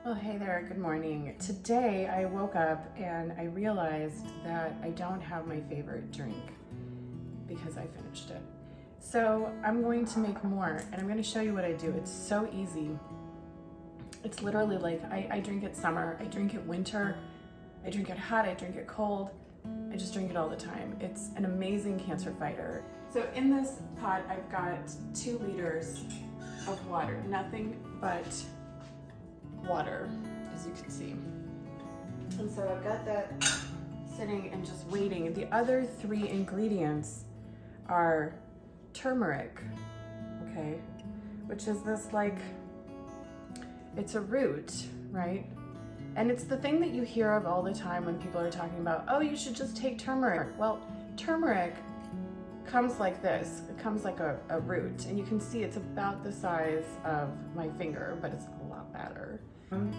Well, hey there, good morning. Today I woke up and I realized that I don't have my favorite drink because I finished it. So I'm going to make more and I'm going to show you what I do. It's so easy. It's literally like I drink it summer, I drink it winter, I drink it hot, I drink it cold. I just drink it all the time. It's an amazing cancer fighter. So in this pot, I've got 2 liters of water, nothing but water, as you can see. And so I've got that sitting and just waiting. The other 3 ingredients are turmeric, okay, which is this it's a root, right? And it's the thing that you hear of all the time when people are talking about, oh, you should just take turmeric. Well, turmeric comes like this. It comes like a root, and you can see it's about the size of my finger, but it's a lot better.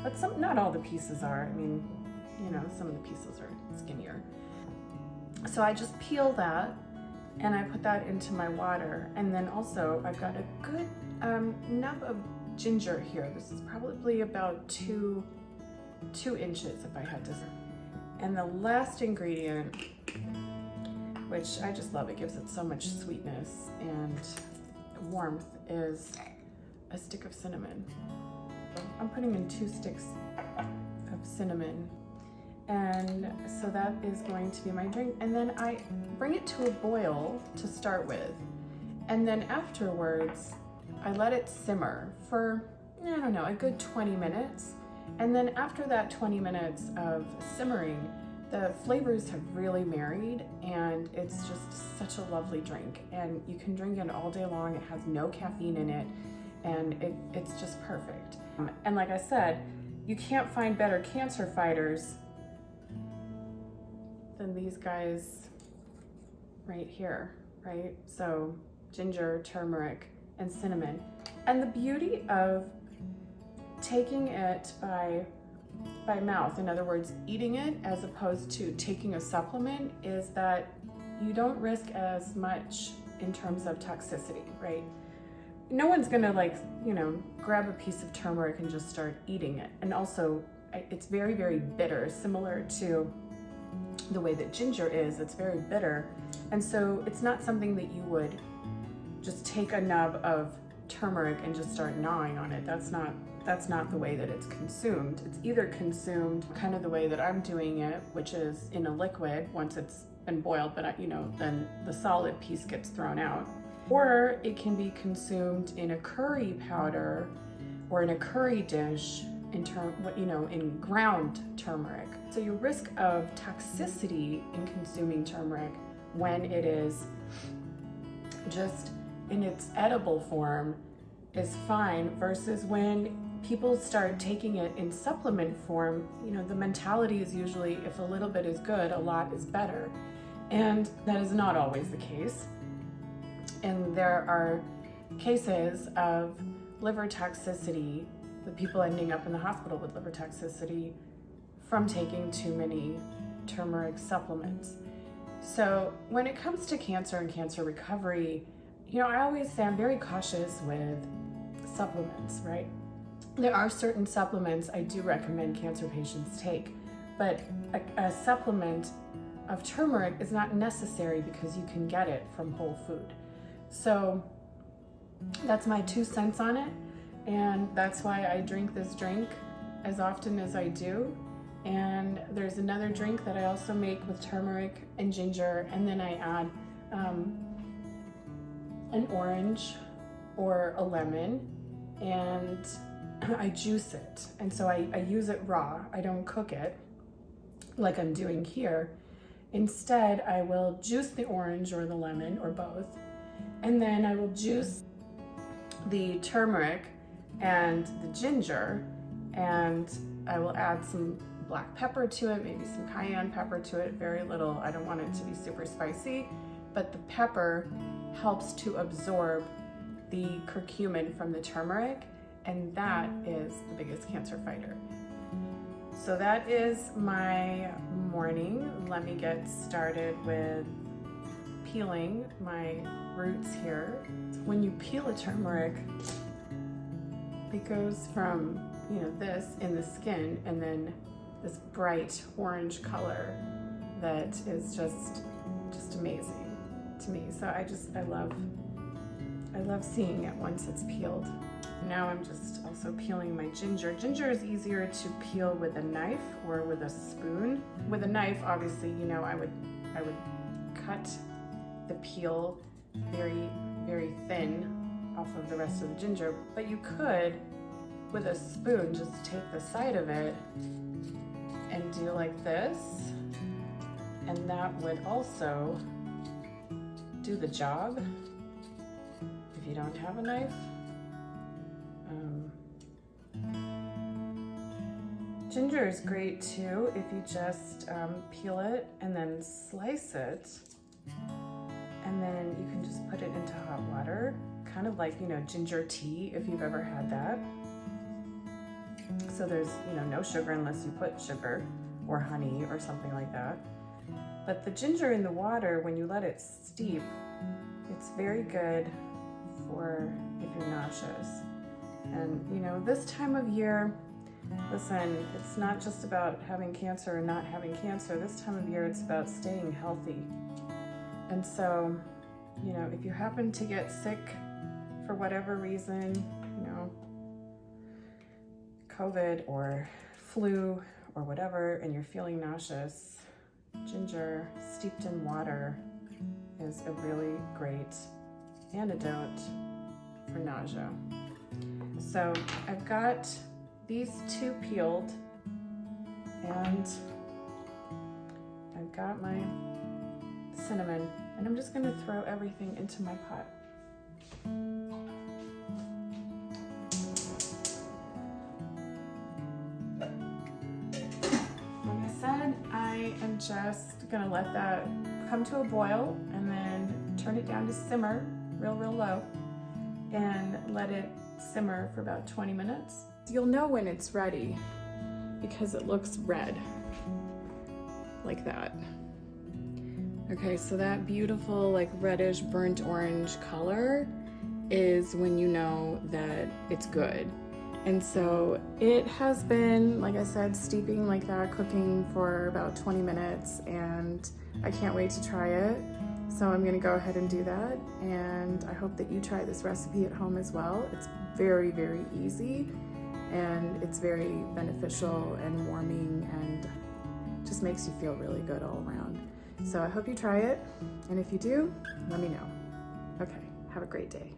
But not all the pieces are. I mean, you know, some of the pieces are skinnier. So I just peel that and I put that into my water. And then also I've got a good nub of ginger here. This is probably about 2 inches if I had to. And the last ingredient, which I just love, it gives it so much sweetness and warmth, is a stick of cinnamon. I'm putting in 2 sticks of cinnamon, and so that is going to be my drink. And then I bring it to a boil to start with, and then afterwards I let it simmer for, I don't know, a good 20 minutes. And then after that 20 minutes of simmering, the flavors have really married, and it's just such a lovely drink. And you can drink it all day long. It has no caffeine in it, and it's just perfect. And like I said, you can't find better cancer fighters than these guys right here, right? So ginger, turmeric, and cinnamon. And the beauty of taking it by mouth, in other words, eating it as opposed to taking a supplement, is that you don't risk as much in terms of toxicity, right? No one's gonna grab a piece of turmeric and just start eating it. And also, it's very, very bitter, similar to the way that ginger is. It's very bitter. And so it's not something that you would just take a nub of turmeric and just start gnawing on it. That's not the way that it's consumed. It's either consumed kind of the way that I'm doing it, which is in a liquid once it's been boiled, but then the solid piece gets thrown out. Or it can be consumed in a curry powder or in a curry dish in ground turmeric. So your risk of toxicity in consuming turmeric when it is just in its edible form is fine, versus when people start taking it in supplement form, the mentality is usually if a little bit is good, a lot is better. And that is not always the case. And there are cases of liver toxicity, with people ending up in the hospital with liver toxicity from taking too many turmeric supplements. So when it comes to cancer and cancer recovery, I always say I'm very cautious with supplements, right? There are certain supplements I do recommend cancer patients take, but a supplement of turmeric is not necessary because you can get it from whole food. So that's my 2 cents on it, and that's why I drink this drink as often as I do. And there's another drink that I also make with turmeric and ginger, and then I add an orange or a lemon, and I juice it. And so I use it raw. I don't cook it like I'm doing here. Instead, I will juice the orange or the lemon or both, and then I will juice the turmeric and the ginger, and I will add some black pepper to it, maybe some cayenne pepper to it, very little. I don't want it to be super spicy, but the pepper helps to absorb the curcumin from the turmeric, and that is the biggest cancer fighter. So that is my morning. Let me get started with peeling my roots here. When you peel a turmeric, it goes from you know, this in the skin, and then this bright orange color that is just amazing to me. So I love seeing it once it's peeled. Now I'm just also peeling my ginger. Ginger is easier to peel with a knife or with a spoon. With a knife, obviously, you know, I would cut the peel very, very thin off of the rest of the ginger, but you could, with a spoon, just take the side of it and do like this, and that would also do the job if you don't have a knife. Ginger is great too if you just peel it and then slice it, and then you can just put it into hot water, kind of like, you know, ginger tea, if you've ever had that. So there's, you know, no sugar unless you put sugar or honey or something like that. But the ginger in the water, when you let it steep, it's very good for if you're nauseous. And, you know, this time of year, listen, it's not just about having cancer or not having cancer. This time of year, it's about staying healthy. And so, you know, if you happen to get sick for whatever reason, you know, COVID or flu or whatever, and you're feeling nauseous, ginger steeped in water is a really great antidote for nausea. So I've got these two peeled, and I've got my cinnamon, and I'm just gonna throw everything into my pot. Like I said, I am just gonna let that come to a boil and then turn it down to simmer, real low, and let it simmer for about 20 minutes. You'll know when it's ready because it looks red, like that. Okay, so that beautiful, like reddish burnt orange color is when you know that it's good. And so it has been, like I said, steeping like that, cooking for about 20 minutes, and I can't wait to try it. So I'm gonna go ahead and do that, and I hope that you try this recipe at home as well. It's very, very easy, and it's very beneficial and warming, and just makes you feel really good all around. So I hope you try it, and if you do, let me know. Okay, have a great day.